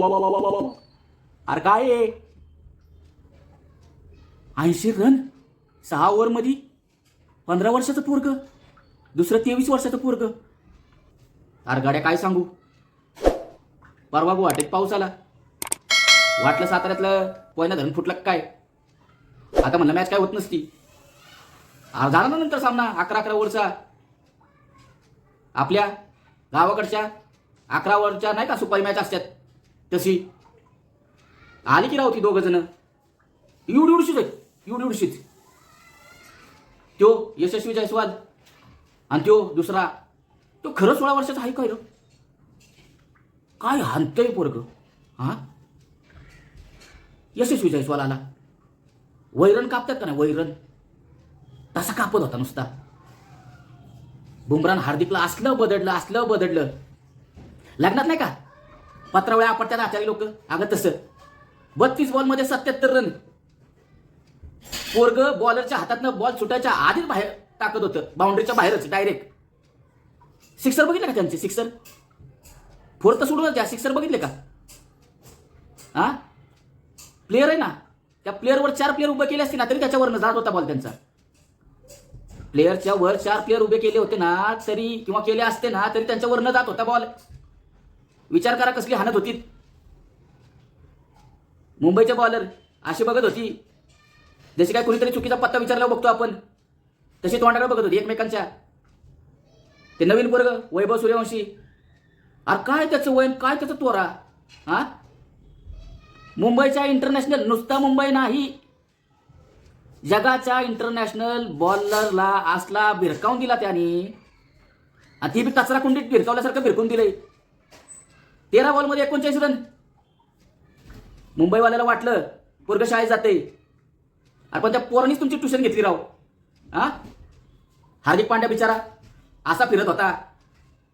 अरे काय आहे 80 रन 6 ओव्हरमध्ये 15 वर्षाचं पोरग, दुसरं 23 वर्षाचं पोरग. अरे गाड्या काय सांगू, परवा गुवाहाटीत पाऊस आला, वाटलं साताऱ्यातलं पोयना धरण फुटलं काय. आता म्हणलं मॅच काय होत नसती. झाला ना नंतर सामना 11-11 ओव्हरचा. आपल्या गावाकडच्या 11 ओव्हरच्या नाही का सुपारी मॅच असतात तशी आली की राहती. दोघं जण एवढीशीच आहेत, एवढीशीच. त्यो यशस्वी जायस्वाल आणि त्यो दुसरा, तो खरं 16 वर्षाचा आहे काय रे? काय हाणतंय पोरग. हा, यशस्वी जायस्वाल आला, वैरण कापतात का नाही, वैरण तसा कापत होता नुसता. बुमरान हार्दिकला असलं बदडलं. लग्नात नाही का पत्रावळ्या आपटतात आचारी लोक, अगं तसं 32 बॉलमध्ये 77 रन. पोरग बॉलरच्या हातातनं बॉल सुटायच्या आधीच बाहेर टाकत होतं, बाउंड्रीच्या बाहेरच डायरेक्ट. सिक्सर बघितले का त्यांचे, सिक्सर फोर्थ सोडून द्या, सिक्सर बघितले का? हा, प्लेअर आहे ना, त्या प्लेअरवर 4 प्लेअर उभे केले असते ना तरी त्याच्यावरनं जात होता बॉल त्यांचा. प्लेअरच्या वर 4 प्लेअर उभे केले होते ना तरी, किंवा केले असते ना तरी त्यांच्यावरनं जात होता बॉल. विचार करा कसली हाणत होती. मुंबईचे बॉलर अशी बघत होती जशी काय कुणीतरी चुकीचा पत्ता विचारला बघतो आपण, तशी तोंडाकडे बघत होती एकमेकांच्या. ते नवीन पोरग वैभव सूर्यवंशी, अरे काय त्याचं वयन, काय त्याचं तोरा. हा, मुंबईच्या इंटरनॅशनल, नुसता मुंबई नाही जगाच्या इंटरनॅशनल बॉलरला असला भिरकावून दिला त्याने. आणि ती बी कचरा कुंडीत भिरकावल्यासारखं भिरकून दिलंय. 13 बॉलमध्ये 39 रन. मुंबईवाल्याला वाटलं पोरग शाळेत जाते, अरे पण त्या पोरांनीच तुमची ट्युशन घेतली राव. हा, हार्दिक पांड्या बिचारा असा फिरत होता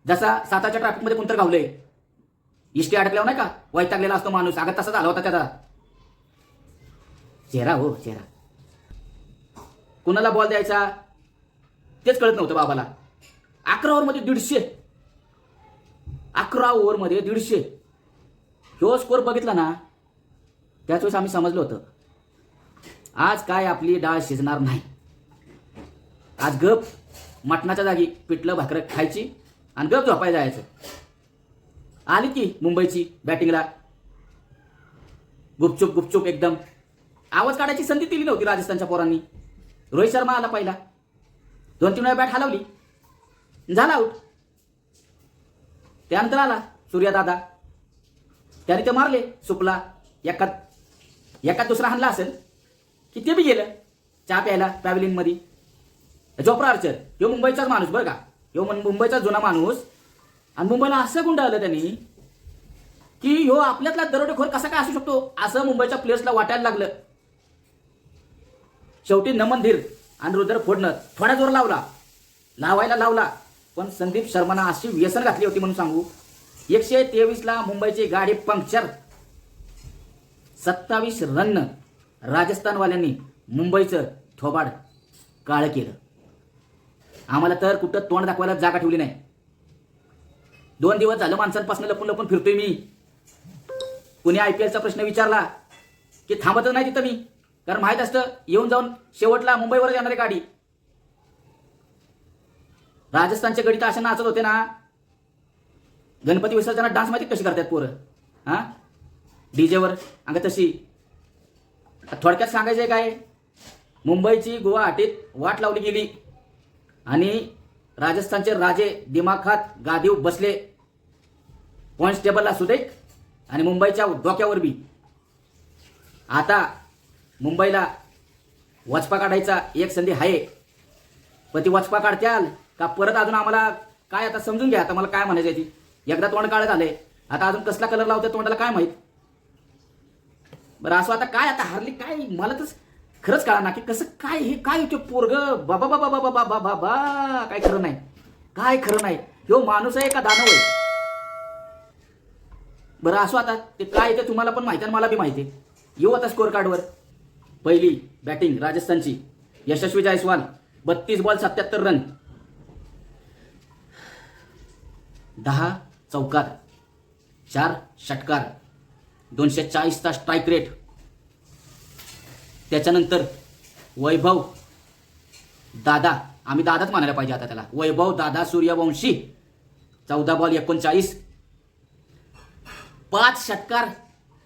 जसा साताच्या ट्रॅफिकमध्ये कोणतर गावलंय. इष्टी अडकल्यावर नाही का वैतागलेला असतो माणूस, अगं तसा झाला होता त्याचा चेहरा. हो चेहरा, कुणाला बॉल द्यायचा तेच कळत नव्हतं बाबाला. 11 ओव्हरमध्ये 150, 11 ओव्हरमध्ये 150. ह्यो स्कोर बघितला ना त्याच वेळेस आम्ही समजलं होतं आज काय आपली डाळ शिजणार नाही. आज गप मटणाच्या जागी पिठलं भाकरं खायची आणि गप झोपायला जायचं. आली की मुंबईची बॅटिंगला गुपचूप एकदम. आवाज काढायची संधी दिली नव्हती राजस्थानच्या पोरांनी. रोहित शर्मा आला पहिला, 2-3 वेळा बॅट हलवली, झाला आऊट. त्यानंतर आला सूर्यदादा, त्याने ते मारले सुपला, एकात दुसरा हाणला असेल की ते बी गेलं चहा प्यायला पॅव्हलियनमध्ये. जोफ्रा आर्चर ह्यो मुंबईचाच माणूस बरं का, ह्यो मुंबईचा जुना माणूस. आणि मुंबईला असं गुंडाळलं त्यांनी की ह्यो आपल्यातला दरोडेखोर कसा काय असू शकतो असं मुंबईच्या प्लेयर्सला वाटायला लागलं. शेवटी नमन धीर आणि रुद्र फोडणं थोडा जोर लावायला लावला, पण संदीप शर्मानं अशी व्यसन घातली होती म्हणून सांगू. 123ला मुंबईची गाडी पंक्चर. 27 रन राजस्थानवाल्यांनी मुंबईचं थोबाड काळं केलं. आम्हाला तर कुठं तोंड दाखवायला जागा ठेवली नाही. 2 दिवस झालं माणसांपासून लपून फिरतोय मी. कुणी IPLचा प्रश्न विचारला की थांबतच नाही तिथं मी, कारण माहीत असतं येऊन जाऊन शेवटला मुंबईवरच येणारी गाडी. राजस्थानचे गडी तर असे नाचत होते ना, गणपती विसर्जनात डान्स माहिती कशी करतात पोरं. हा, डीजेवर अंग तशी. थोडक्यात सांगायचं आहे काय, मुंबईची गुवाहाटीत वाट लावली गेली आणि राजस्थानचे राजे दिमाखात गादीवर बसले. पॉइंट्स टेबलला सुदेक आणि मुंबईच्या डोक्यावर बी. आता मुंबईला वचपा काढायचा एक संधी आहे, पण ती वचपा काढत्याल का परत अजून आम्हाला काय आता समजून घ्या. आता मला काय म्हणायचं आहे, ती एकदा तोंड काळं झालंय, आता अजून कसला कलर लावते तोंडाला काय माहीत. बरं असं आता काय, आता हरली काय मला तर खरंच कळा ना की कसं काय हे काय ते पोरग. बाबा बाबा बाबा बाबा बाबा काय खरं नाही, काय खरं नाही. ह्यो माणूस आहे का दानव आहे. बरं असो आता ते काय ते तुम्हाला पण माहिती आहे, मला बी माहिती आहे. येऊ आता स्कोअर कार्डवर. पहिली बॅटिंग राजस्थानची, यशस्वी जायस्वाल 32 बॉल 77 रन, 10 चौकार, 4 षटकार, 240चा स्ट्राईक रेट. त्याच्यानंतर वैभव दादा, आम्ही दादाच म्हणायला पाहिजे आता त्याला, वैभव दादा सूर्यवंशी 14 बॉल 39, 5 षटकार,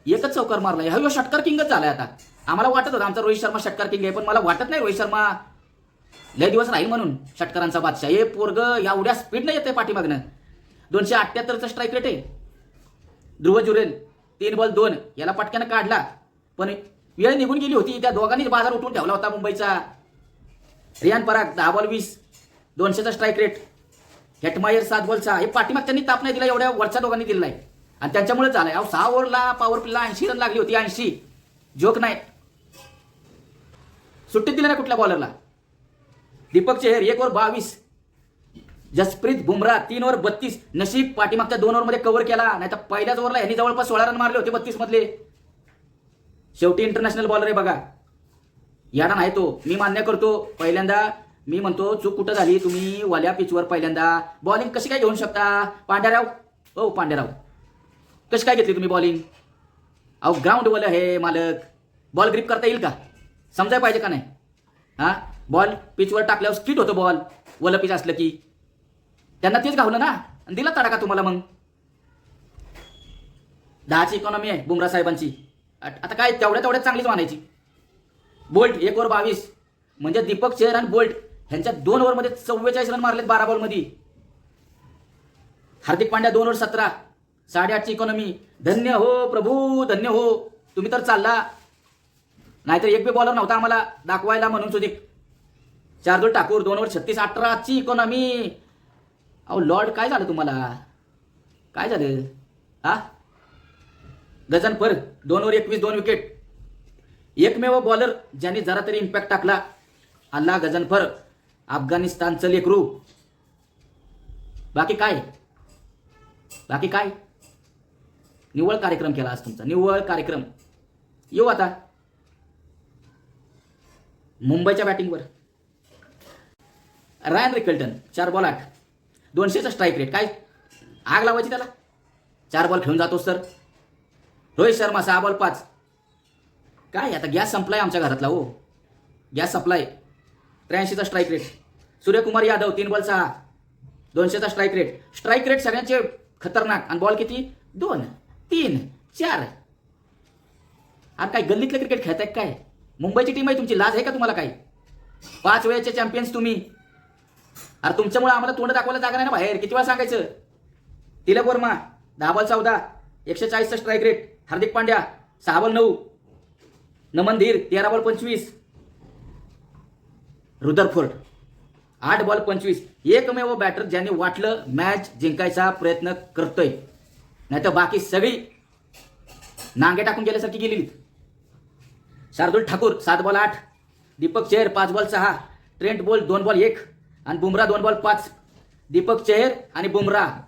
एकच चौकार मारला. हा षटकार किंगच झालाय आता. आम्हाला वाटत होतं आमचा रोहित शर्मा षटकार किंग आहे, पण मला वाटत नाही रोहित शर्मा लय दिवस राहील म्हणून षटकारांचा बादशाह. हे पोरग एवढ्या स्पीडनं येते पाठीमागनं. 278चा स्ट्राईक रेट आहे. ध्रुव जुरेल 3 बॉल 2, याला पटक्यानं काढला, पण वेळ निघून गेली होती. त्या दोघांनीच बाजार उठून ठेवला होता मुंबईचा. रियान पराग 10 बॉल 20, 200चा स्ट्राईक रेट. Hetmyer 7 ball 6. हे पाठीमागच्यांनी ताप नाही दिला, एवढ्या वरच्या दोघांनी दिलाय आणि त्यांच्यामुळे झालाय. 6 ओव्हरला पॉवर प्लेला 80 रन लागली होती. 80 जोक नाही. सुट्टीत दिली ना कुठल्या बॉलरला. दीपक चेहर 1 ओव्हर 22, जसप्रीत बुमराह 3 ओव्हर 32. नशीब पाठीमागच्या 2 ओव्हरमध्ये कव्हर केला, नाही तर पहिल्याच ओव्हरला यांनी जवळपास 16 रन मारले होते 32 मधले. शेवटी इंटरनॅशनल बॉलर आहे बघा. याडा नाही तो, मी मान्य करतो. पहिल्यांदा मी म्हणतो चूक कुठं झाली, तुम्ही वाल्या पिचवर पहिल्यांदा बॉलिंग कशी काय घेऊन शकता पांड्याराव. ओ पांड्याराव, कशी काय घेतली तुम्ही बॉलिंग. अहो ग्राउंडवालं हे मालक, बॉल ग्रिप करता येईल का, समजायला पाहिजे का नाही. हां, बॉल पिचवर टाकल्यावर स्किट होतो बॉल, वलं पिच असलं की. त्यांना तेच घावलं ना, आणि दिला तडाका तुम्हाला. मग 10ची इकॉनॉमी आहे बुमराह साहेबांची. आता काय तेवढ्याच चांगलीच मानायची. बोल्ट 1 ओव्हर 22, म्हणजे दीपक चेहर आणि बोल्ट ह्यांच्या 2 ओव्हरमध्ये 44 run मारलेत 12 बॉलमध्ये. Hardik Pandya 2 over 17, 8.5ची economy. धन्य हो प्रभू, धन्य हो, तुम्ही तर चालला. नाहीतर एक बी बॉलर नव्हता आम्हाला दाखवायला म्हणून. सुदीप शार्दुल ठाकूर 2 ओव्हर 36, 18ची इकॉनॉमी. अहो लॉर्ड, काय झालं तुम्हाला, काय झालं. हा, गजनफर 2 ओव्हर 21, 2 विकेट. एकमेव बॉलर ज्यांनी जरा तरी इम्पॅक्ट टाकला, अल्ला गजनफर, अफगाणिस्तानचं लेकरू. बाकी काय, बाकी काय, निव्वळ कार्यक्रम केला आज तुमचा, निव्वळ कार्यक्रम. येऊ आता मुंबईच्या बॅटिंगवर. रायन रिकल्टन 4 बॉल 8, 200चा स्ट्राईक रेट. काय आग लावायची त्याला, 4 बॉल खेळून जातोस तर. रोहित शर्मा 6 बॉल 5. काय आता गॅस संपलाय आमच्या घरातला हो, गॅस सप्लाय. 83चा strike rate. Suryakumar Yadav 3 ball 6, 200चा स्ट्राईक रेट. स्ट्राईक रेट सगळ्यांचे खतरनाक, आणि बॉल किती 2, 3, 4. अरे काय गल्लीतलं क्रिकेट खेळताय काय. मुंबईची टीम आहे तुमची, लाज आहे का तुम्हाला काय. 5 वेळेचे चॅम्पियन्स तुम्ही. अरे तुमच्यामुळे आम्हाला तोंड दाखवायला जागा नाही ना बाहेर. किती वेळा सांगायचं. तिलक वर्मा 10 बॉल 14, 140चा strike rate. Hardik Pandya 6 ball 9, Naman Dhir 13 ball 25, Rutherford 8 ball 25. एकमेव बॅटर ज्यांनी वाटलं मॅच जिंकायचा प्रयत्न करतोय, नाही तर बाकी सगळी नांगे टाकून गेल्यासारखी गेलेली. शार्दुल ठाकूर 7 बॉल 8, दीपक चेहर 5 बॉल 6, ट्रेंट बोल्ट 2 बॉल 1 आणि बुमराह 2 बॉल 5. दीपक चेहर आणि बुमराह,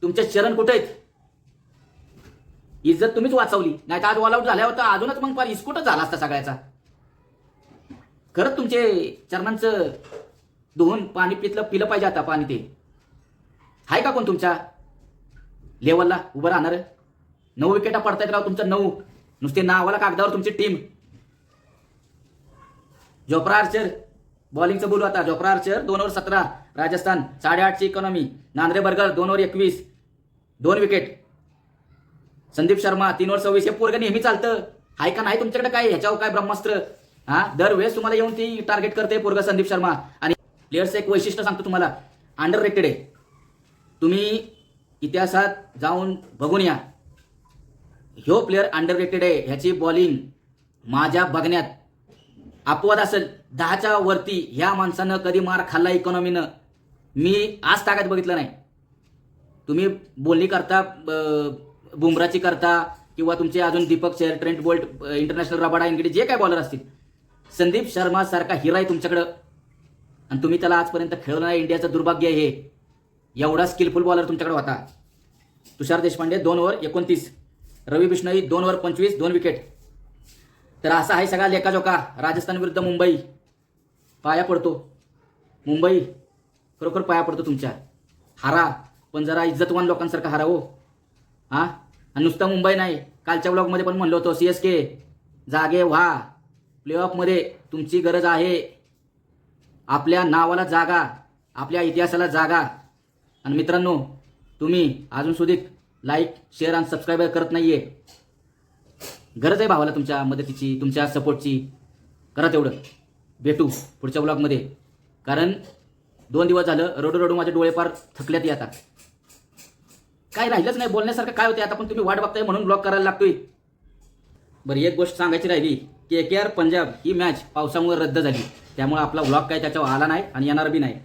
तुमचे चरण कुठे आहेत. इज्जत तुम्हीच वाचवली, नाही तर आज ऑल आउट झाल्या होता अजूनच मग फार इस्कोटच झाला असता सगळ्याचा. खरंच तुमचे चरणांचं धुवून पाणी पिलं पाहिजे आता. पाणी ते आहे का कोण तुमच्या लेवलला उभं राहणार. 9 विकेटा पडतायत राव तुमचं, 9. नुसते नावाला कागदावर तुमची टीम. जोफ्रा आर्चर बॉलिंगचं बोलू आता. जोफ्रा आर्चर 2 ओव्हर 17, राजस्थान 8.5ची economy. Nandre Burger 2 over 21, 2 wicket. Sandeep Sharma 3 over 26. हे पोरगं नेहमी चालतं, आहे का नाही तुमच्याकडे काय ह्याच्यावर काय ब्रह्मास्त्र. हा, दरवेळेस तुम्हाला येऊन ती टार्गेट करते पोरगं संदीप शर्मा. आणि प्लेयर्सचं एक वैशिष्ट्य सांगतो तुम्हाला, अंडर रेटेड आहे. तुम्ही इतिहासात जाऊन बघून या, ह्यो प्लेयर अंडर रेटेड आहे. ह्याची बॉलिंग माझ्या बघण्यात अपवाद असेल 10च्या वरती. ह्या माणसानं कधी मार खाल्ला इकॉनॉमीनं मी आज ताकद बघितलं नाही. तुम्ही बोलणी करता बुमराची करता, किंवा तुमचे अजून दीपक चेहर, ट्रेंट बोल्ट, इंटरनॅशनल रबाडा इंगडी जे काय बॉलर असतील, संदीप शर्मा सारखा हिरा आहे तुमच्याकडं, आणि तुम्ही त्याला आजपर्यंत खेळवलं नाही. इंडियाचं दुर्भाग्य आहे हे. एवढा स्किलफुल बॉलर तुमच्याकडे होता. तुषार देशपांडे 2 ओव्हर 29, रवी बिश्नोई 2 ओव्हर 25, 2 विकेट. तर असा आहे सगळा लेखाजोखा. राजस्थान विरुद्ध मुंबई. पाया पडतो मुंबई, खरोखर पाया पडतो तुमच्या. हारा, पण जरा इज्जतवान लोकांसारखा हारा हो. हां, आणि नुसतं मुंबई नाही, कालच्या ब्लॉगमध्ये पण म्हणलो होतो CSK जागे व्हा, प्लेऑफमध्ये तुमची गरज आहे. आपल्या नावाला जागा, आपल्या इतिहासाला जागा. आणि मित्रांनो, तुम्ही अजून सुद्धा लाईक शेअर आणि सबस्क्राईब करत नाहीये. गरज आहे भावाला तुमच्या मदतीची, तुमच्या सपोर्टची. करा तेवढं. भेटू पुढच्या ब्लॉगमध्ये. कारण 2 दिवस झालं रडू रडू माझे डोळे पार थकल्यात आता. काय राहिलंच नाही बोलण्यासारखं. काय होते आता, पण तुम्ही वाट बघताय म्हणून ब्लॉग करायला लागतोय. बरं, एक गोष्ट सांगायची राहिली. KKR पंजाब ही मॅच पावसामुळे रद्द झाली, त्यामुळे आपला व्लॉग काय त्याच्यावर आला नाही आणि येणार बी नाही.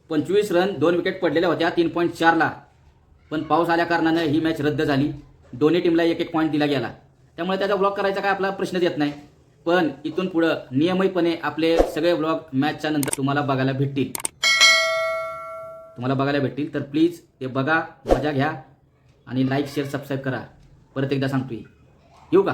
25 रन 2 विकेट पडलेल्या होत्या 3.4ला, पण पाऊस आल्या कारणानं ही मॅच रद्द झाली. दोन्ही टीमला 1-1 पॉईंट दिला गेला, त्यामुळे त्याचा व्लॉग करायचा काय आपला प्रश्नच येत नाही. पण इथून पुढं नियमितपणे आपले सगळे व्लॉग मॅचच्या नंतर तुम्हाला बघायला भेटतील. तर प्लीज ते बघा, मजा घ्या आणि लाईक शेअर सबस्क्राईब करा. परत एकदा सांगतोय. येऊ का?